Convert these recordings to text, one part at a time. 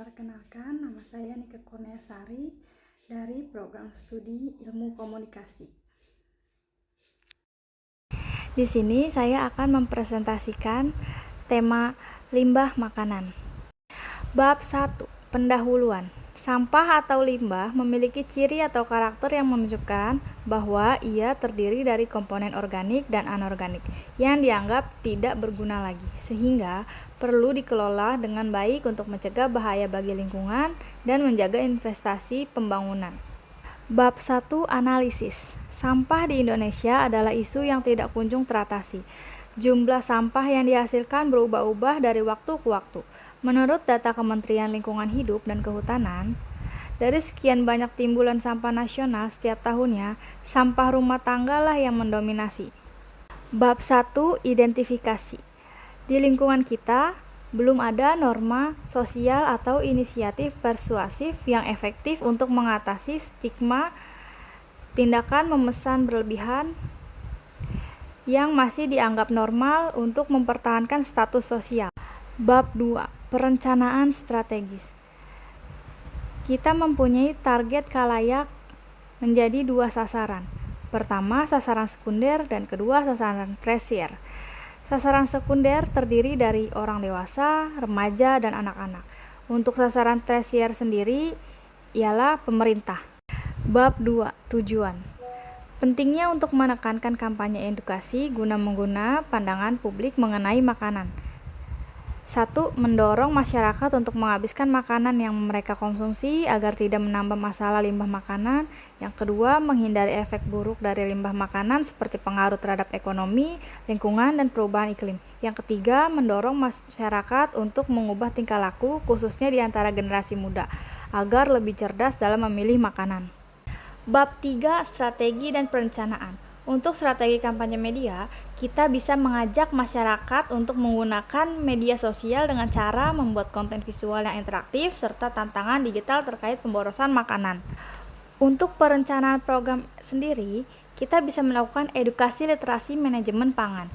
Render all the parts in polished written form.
Perkenalkan, nama saya Nika Kurniasari dari Program Studi Ilmu Komunikasi. Di sini saya akan mempresentasikan tema limbah makanan. Bab 1. Pendahuluan. Sampah atau limbah memiliki ciri atau karakter yang menunjukkan bahwa ia terdiri dari komponen organik dan anorganik yang dianggap tidak berguna lagi, sehingga perlu dikelola dengan baik untuk mencegah bahaya bagi lingkungan dan menjaga investasi pembangunan. Bab 1. Analisis. Sampah di Indonesia adalah isu yang tidak kunjung teratasi. Jumlah sampah yang dihasilkan berubah-ubah dari waktu ke waktu. Menurut data Kementerian Lingkungan Hidup dan Kehutanan, dari sekian banyak timbulan sampah nasional setiap tahunnya, sampah rumah tangga lah yang mendominasi. Bab 1. Identifikasi. Di lingkungan kita, belum ada norma sosial atau inisiatif persuasif yang efektif untuk mengatasi stigma tindakan memesan berlebihan yang masih dianggap normal untuk mempertahankan status sosial. Bab 2. Perencanaan strategis. Kita mempunyai target khalayak menjadi dua sasaran. Pertama, sasaran sekunder, dan kedua, sasaran tersier. Sasaran sekunder terdiri dari orang dewasa, remaja, dan anak-anak. Untuk sasaran tersier sendiri ialah pemerintah. Bab 2. Tujuan. Pentingnya untuk menekankan kampanye edukasi guna pandangan publik mengenai makanan. 1. Mendorong masyarakat untuk menghabiskan makanan yang mereka konsumsi agar tidak menambah masalah limbah makanan. Yang kedua, menghindari efek buruk dari limbah makanan seperti pengaruh terhadap ekonomi, lingkungan, dan perubahan iklim. Yang ketiga, mendorong masyarakat untuk mengubah tingkah laku, khususnya di antara generasi muda, agar lebih cerdas dalam memilih makanan. Bab 3. Strategi dan perencanaan. Untuk strategi kampanye media, kita bisa mengajak masyarakat untuk menggunakan media sosial dengan cara membuat konten visual yang interaktif serta tantangan digital terkait pemborosan makanan. Untuk perencanaan program sendiri, kita bisa melakukan edukasi literasi manajemen pangan.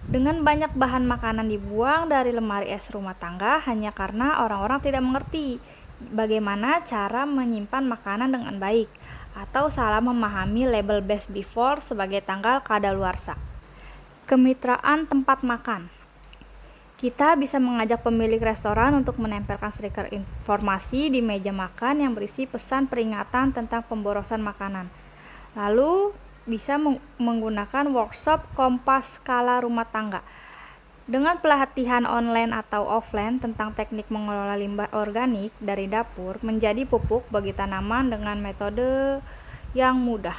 Dengan banyak bahan makanan dibuang dari lemari es rumah tangga hanya karena orang-orang tidak mengerti bagaimana cara menyimpan makanan dengan baik, atau salah memahami label best before sebagai tanggal kadaluarsa. Kemitraan tempat makan. Kita bisa mengajak pemilik restoran untuk menempelkan stiker informasi di meja makan yang berisi pesan peringatan tentang pemborosan makanan. Lalu bisa menggunakan workshop kompas skala rumah tangga. Dengan pelatihan online atau offline tentang teknik mengelola limbah organik dari dapur menjadi pupuk bagi tanaman dengan metode yang mudah.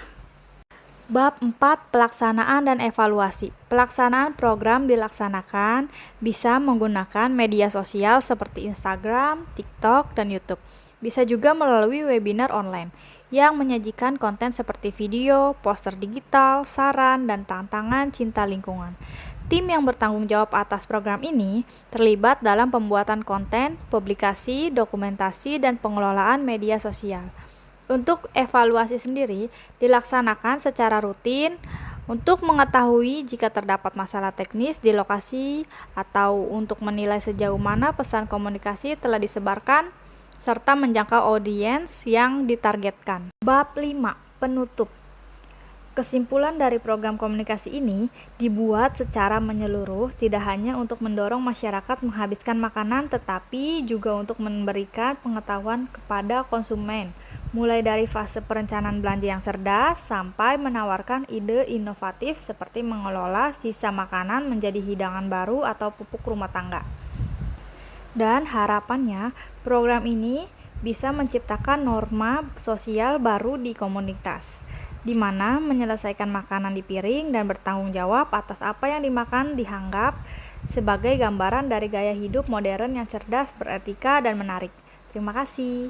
Bab 4. Pelaksanaan dan evaluasi. Pelaksanaan program dilaksanakan bisa menggunakan media sosial seperti Instagram, TikTok, dan YouTube. Bisa juga melalui webinar online yang menyajikan konten seperti video, poster digital, saran, dan tantangan cinta lingkungan. Tim yang bertanggung jawab atas program ini terlibat dalam pembuatan konten, publikasi, dokumentasi, dan pengelolaan media sosial. Untuk evaluasi sendiri dilaksanakan secara rutin untuk mengetahui jika terdapat masalah teknis di lokasi atau untuk menilai sejauh mana pesan komunikasi telah disebarkan serta menjangkau audiens yang ditargetkan. Bab 5. Penutup. Kesimpulan dari program komunikasi ini dibuat secara menyeluruh tidak hanya untuk mendorong masyarakat menghabiskan makanan tetapi juga untuk memberikan pengetahuan kepada konsumen mulai dari fase perencanaan belanja yang cerdas sampai menawarkan ide inovatif seperti mengelola sisa makanan menjadi hidangan baru atau pupuk rumah tangga. Dan harapannya program ini bisa menciptakan norma sosial baru di komunitas, di mana menyelesaikan makanan di piring dan bertanggung jawab atas apa yang dimakan dianggap sebagai gambaran dari gaya hidup modern yang cerdas, beretika, dan menarik. Terima kasih.